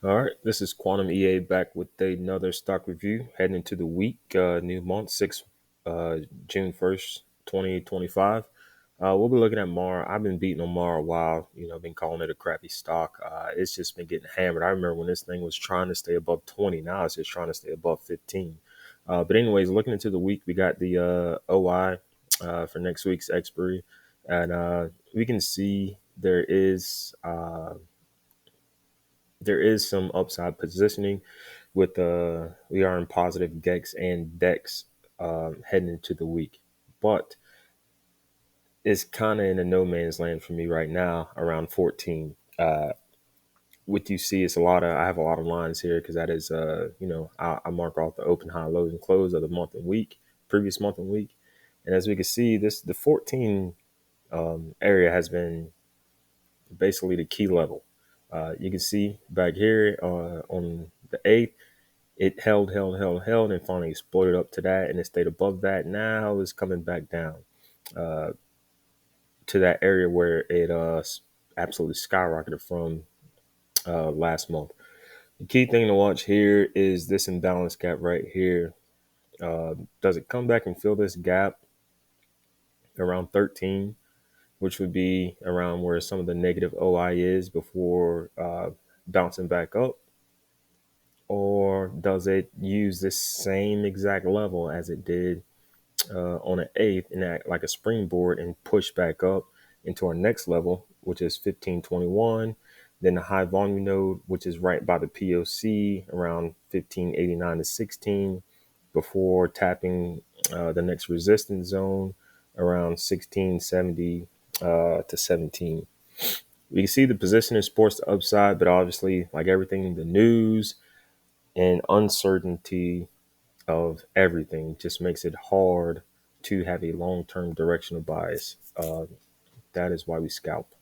All right, this is Quantum EA back with another stock review heading into the week, new month, 6 June 1st, 2025. We'll be looking at MAR. I've been beating on MAR a while, been calling it a crappy stock. It's just been getting hammered. I remember when this thing was trying to stay above 20. Now it's just trying to stay above 15. But anyways, looking into the week, we got the OI for next week's expiry. And we can see there is some upside positioning with we are in positive GEX and DEX heading into the week, but it's kind of in a no man's land for me right now around 14. What you see is I have a lot of lines here because that is I mark off the open, high, lows, and close of the month and week, previous month and week, and as we can see, the 14 area has been basically the key level. You can see back here on the 8th. It held, and finally exploded up to that, and it stayed above that. Now it's coming back down uh, to that area where it absolutely skyrocketed from last month. The key thing to watch here is this imbalance gap right here. Does it come back and fill this gap around 13, which would be around where some of the negative OI is before bouncing back up? Or does it use this same exact level as it did on an 8th and act like a springboard and push back up into our next level, which is 1521? Then the high volume node, which is right by the POC around 1589 to 16, before tapping the next resistance zone around 1670 to 17. We can see the positioning supports the upside, but obviously, like everything, the news and uncertainty of everything just makes it hard to have a long-term directional bias. That is why we scalp.